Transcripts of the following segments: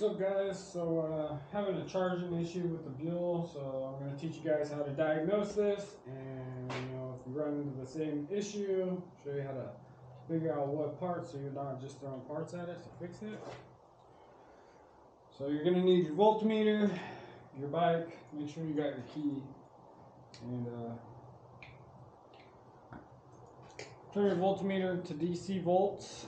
What's up, guys? So having a charging issue with the Buell, so I'm going to teach you guys how to diagnose this, and if you run into the same issue, show you how to figure out what parts, so you're not just throwing parts at it to fix it. So you're going to need your voltmeter, your bike, make sure you got your key, and turn your voltmeter to DC volts.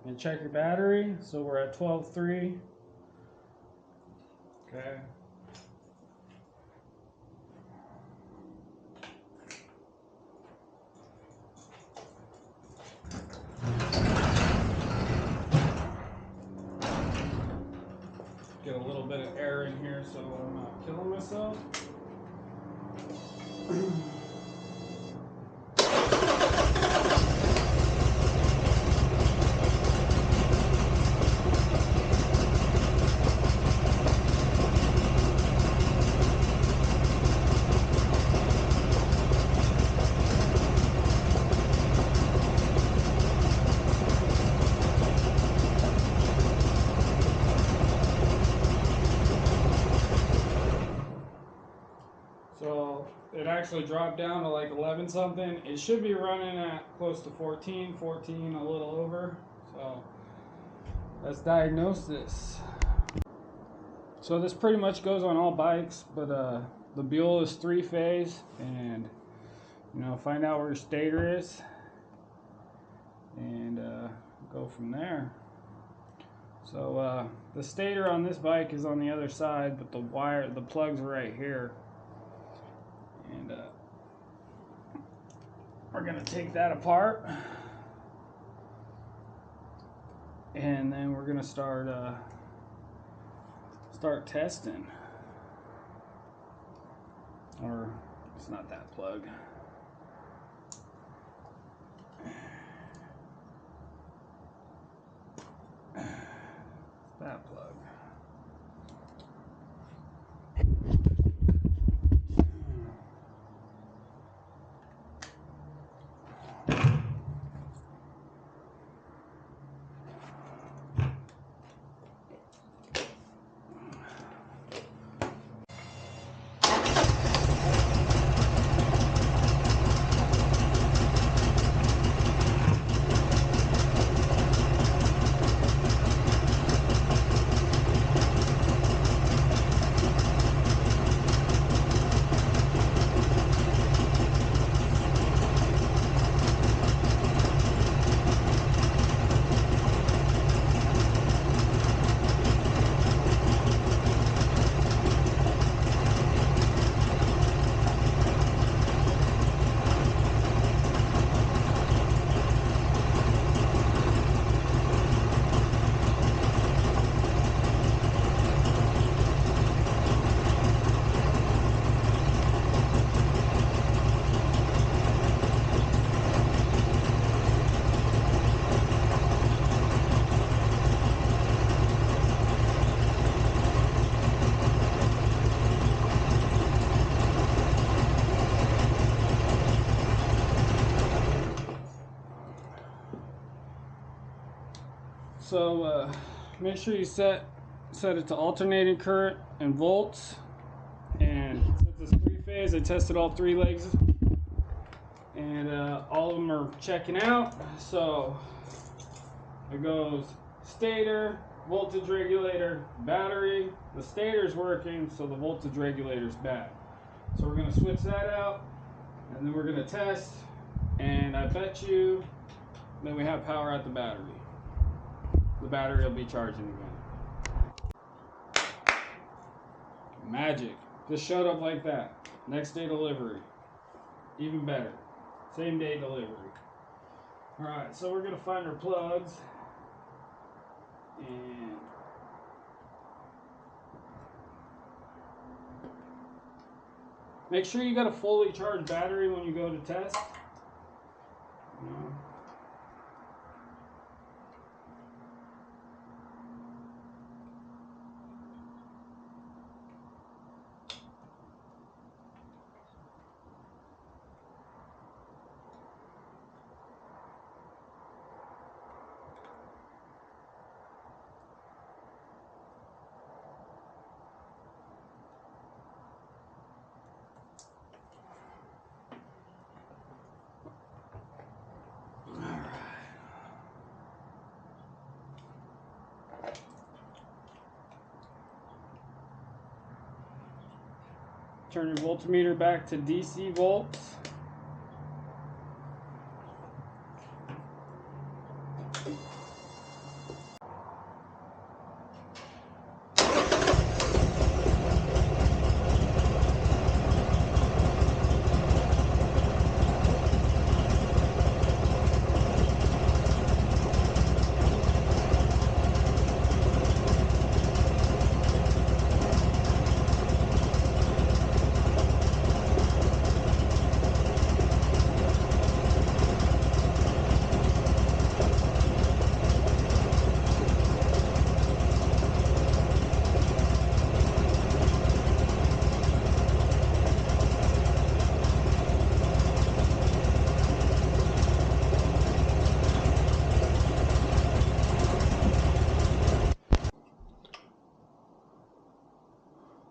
And check your battery. So we're at 12.3. Okay. Get a little bit of air in here so I'm not killing myself. So it actually dropped down to like 11 something. It should be running at close to 14, a little over. So let's diagnose this. So this pretty much goes on all bikes, but the Buell is 3-phase, and find out where your stator is and go from there. So the stator on this bike is on the other side, but the plugs are right here. And we're going to take that apart, and then we're going to start testing. Or it's not that plug. It's that plug. So make sure you set it to alternating current and volts. And since it's 3-phase, I tested all 3 legs, and all of them are checking out. So it goes stator, voltage regulator, battery. The stator's working, so the voltage regulator's bad. So we're going to switch that out, and then we're going to test, and I bet you then we have power at the battery. The battery will be charging again. Magic. Just showed up like that. Next day delivery. Even better. Same day delivery. Alright, so we're going to find our plugs. And make sure you got a fully charged battery when you go to test. Turn your voltmeter back to DC volts.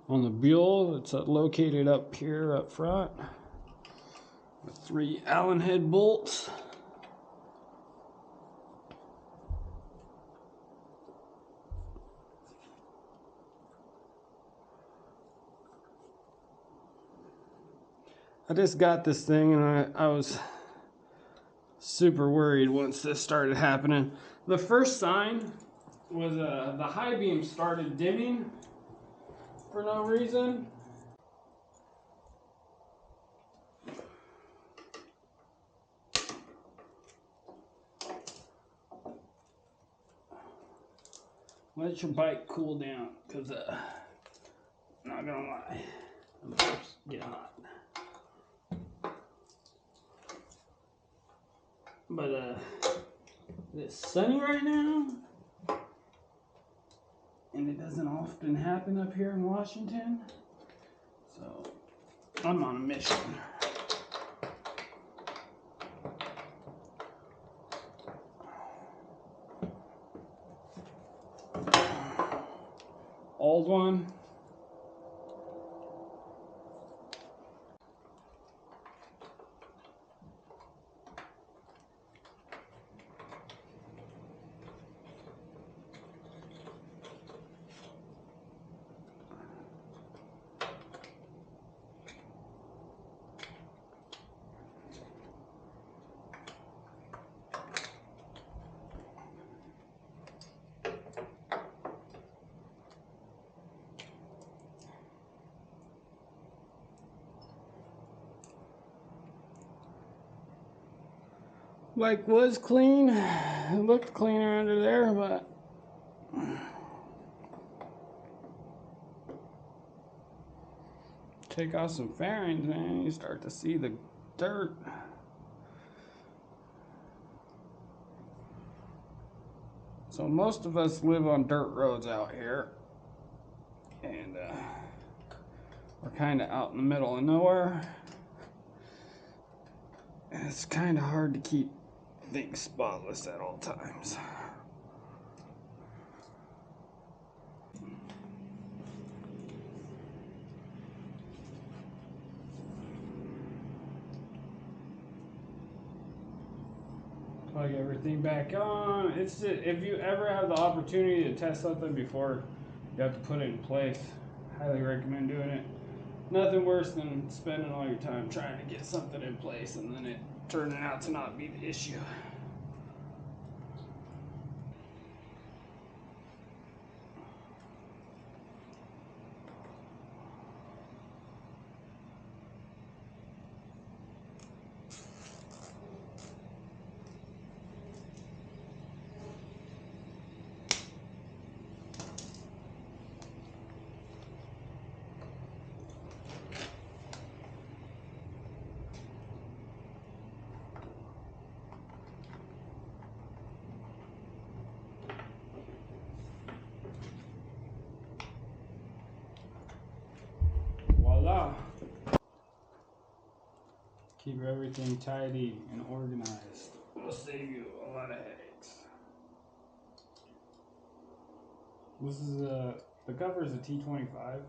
On the Buell, it's located up here up front with 3 Allen head bolts. I just got this thing and I was super worried once this started happening. The first sign was the high beam started dimming for no reason. Let your bike cool down, because not gonna lie, the bike's getting hot. But it's sunny right now, and it doesn't often happen up here in Washington, so I'm on a mission. Old one. Bike was clean. It looked cleaner under there, but take off some fairings, man, you start to see the dirt. So most of us live on dirt roads out here, and we're kind of out in the middle of nowhere. And it's kind of hard to keep things spotless at all times. Plug everything back on. It's just, if you ever have the opportunity to test something before you have to put it in place, highly recommend doing it. Nothing worse than spending all your time trying to get something in place and then it turning out to not be the issue. Voila! Keep everything tidy and organized. It'll save you a lot of headaches. This is the cover is a T25.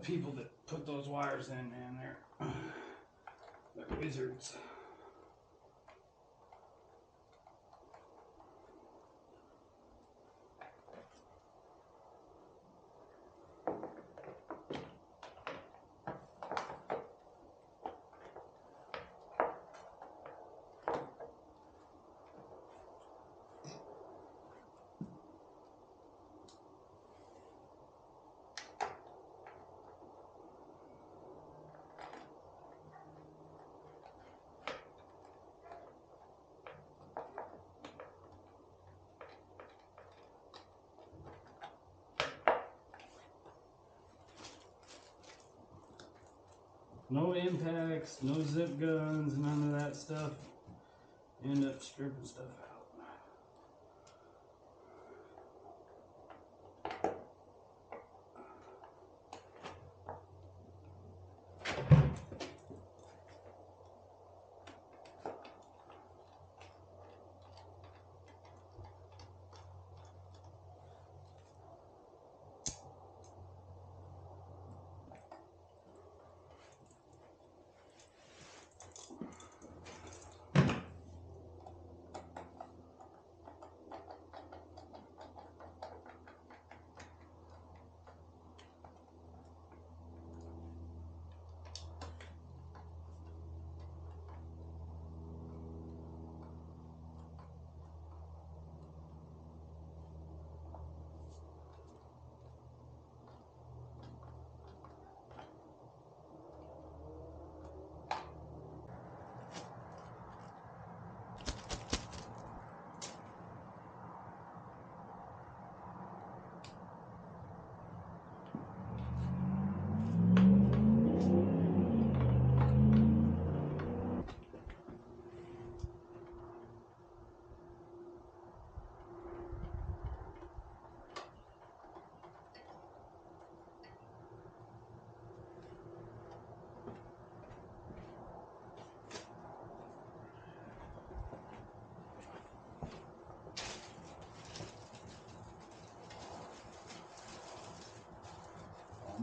people that put those wires in, man, they're wizards. No impacts, no zip guns, none of that stuff. End up stripping stuff out.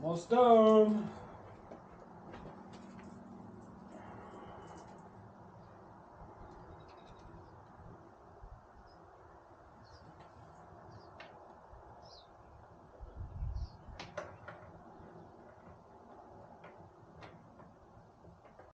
Almost done.